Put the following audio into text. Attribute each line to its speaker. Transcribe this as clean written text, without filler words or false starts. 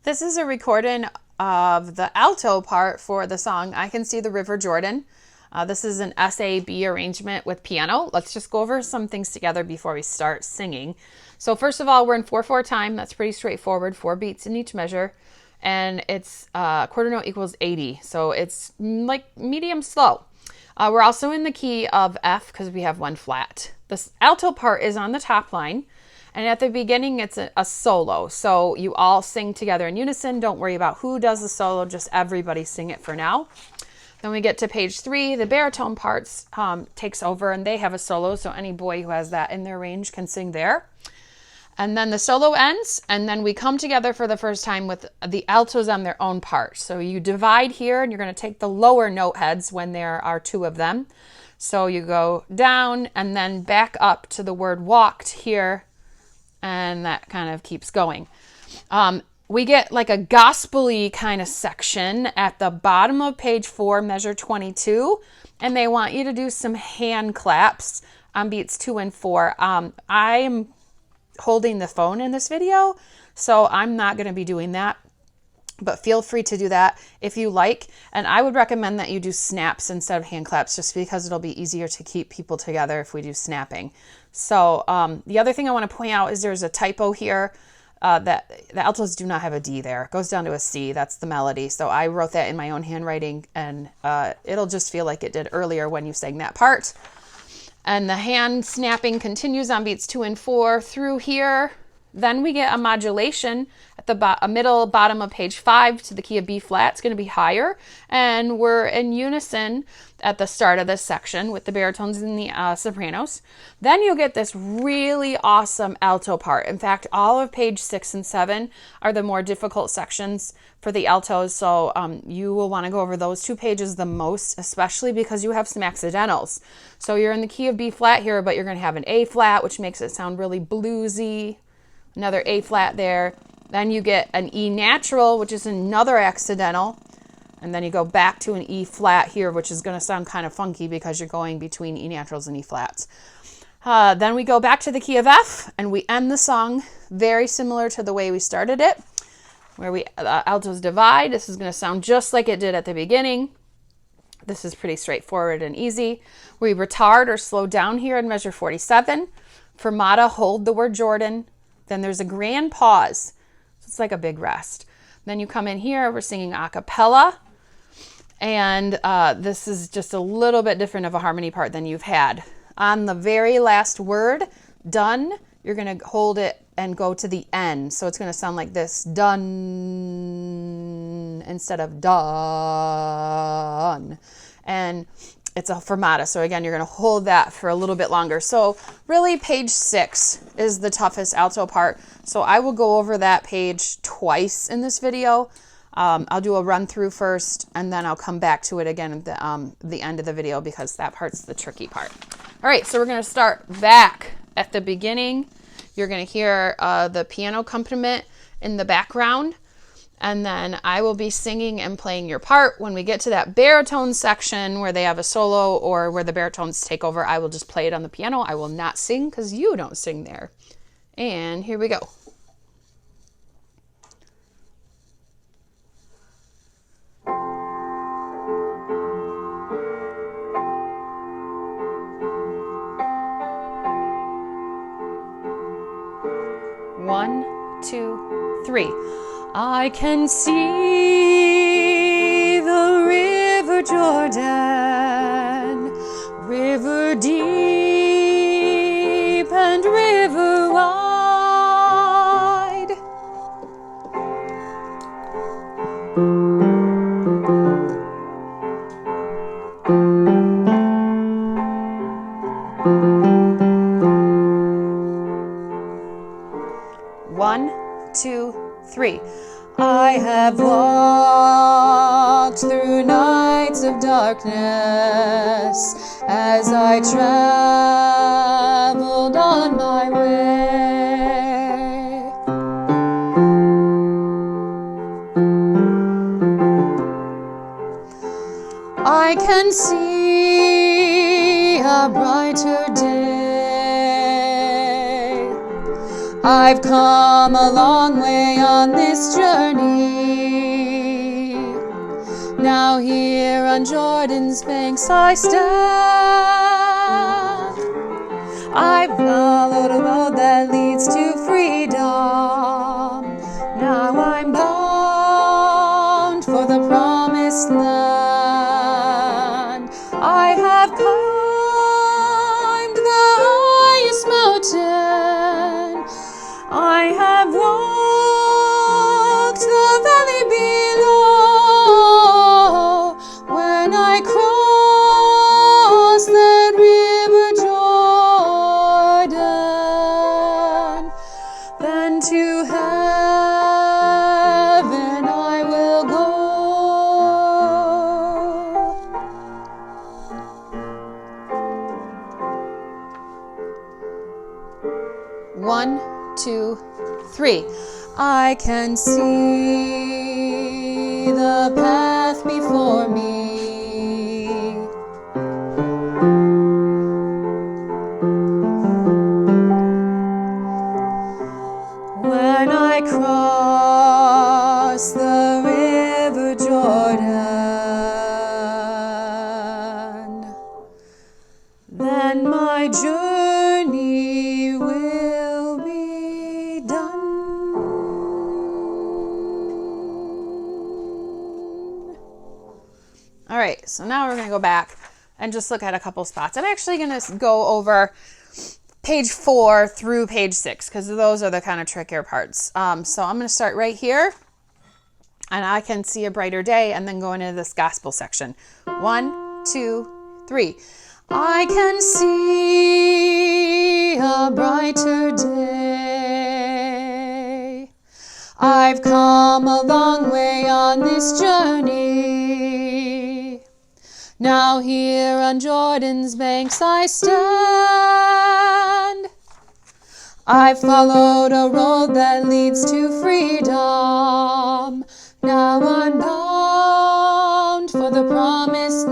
Speaker 1: This is a recording of the alto part for the song I Can See the River Jordan. This is an SAB arrangement with piano. Let's just go over some things together before we start singing. So first of all, we're in 4/4 time. That's pretty straightforward, 4 beats in each measure. And it's quarter note equals 80. So it's like medium slow. We're also in the key of F because we have 1 flat. This alto part is on the top line. And at the beginning, it's a solo. So you all sing together in unison. Don't worry about who does the solo. Just everybody sing it for now. Then we get to page 3. The baritone parts takes over, and they have a solo. So any boy who has that in their range can sing there. And then the solo ends, and then we come together for the first time with the altos on their own part. So you divide here, and you're going to take the lower note heads when there are 2 of them. So you go down and then back up to the word walked here. And that kind of keeps going. We get like a gospel-y kind of section at the bottom of page 4, measure 22. And they want you to do some hand claps on beats 2 and 4. I am holding the phone in this video, so I'm not going to be doing that. But feel free to do that if you like. And I would recommend that you do snaps instead of hand claps, just because it'll be easier to keep people together if we do snapping. So the other thing I want to point out is there's a typo here that the altos do not have a D there. It goes down to a C. That's the melody. So I wrote that in my own handwriting, and it'll just feel like it did earlier when you sang that part. And the hand snapping continues on beats 2 and 4 through here. Then we get a modulation at the middle bottom of page 5 to the key of B flat. It's going to be higher. And we're in unison at the start of this section with the baritones and the sopranos. Then you'll get this really awesome alto part. In fact, all of page 6 and 7 are the more difficult sections for the altos. So you will want to go over those 2 pages the most, especially because you have some accidentals. So you're in the key of B flat here, but you're going to have an A flat, which makes it sound really bluesy. Another A flat there. Then you get an E natural, which is another accidental. And then you go back to an E flat here, which is going to sound kind of funky because you're going between E naturals and E flats. Then we go back to the key of F, and we end the song very similar to the way we started it, where we altos divide. This is going to sound just like it did at the beginning. This is pretty straightforward and easy. We retard or slow down here in measure 47. Fermata, hold the word Jordan. Then there's a grand pause. So it's like a big rest. Then you come in here, we're singing a cappella. And this is just a little bit different of a harmony part than you've had. On the very last word, done, you're going to hold it and go to the N. So it's going to sound like this, done, instead of done. And it's a fermata. So again, you're going to hold that for a little bit longer. So really page 6 is the toughest alto part. So I will go over that page twice in this video. I'll do a run through first, and then I'll come back to it again at the end of the video, because that part's the tricky part. All right, so we're going to start back at the beginning. You're going to hear the piano accompaniment in the background. And then I will be singing and playing your part. When we get to that baritone section where they have a solo or where the baritones take over, I will just play it on the piano. I will not sing because you don't sing there. And here we go. One, 2, 3. I can see the river Jordan, river deep and river wide. One, 2, 3. I have walked through nights of darkness as I traveled on my way. I can see a brighter day I've come a long way on this journey. Now here on Jordan's banks I stand. I've followed a road that leads to freedom. Now I'm bound for the promised land. I have climbed the highest mountain. I have walked the valley below. When I cross that river Jordan, then to heaven I will go. 1, 2, 3. I can see the path before me. When I cross the river Jordan, then my journey will be done. All right, so now we're going to go back and just look at a couple spots. I'm actually going to go over page 4 through page 6 because those are the kind of trickier parts. So I'm going to start right here, and I can see a brighter day and then go into this gospel section. 1, 2, 3. I can see a brighter day. I've come a long way on this journey. Now here on Jordan's banks I stand. I've followed a road that leads to freedom. Now I'm bound for the promised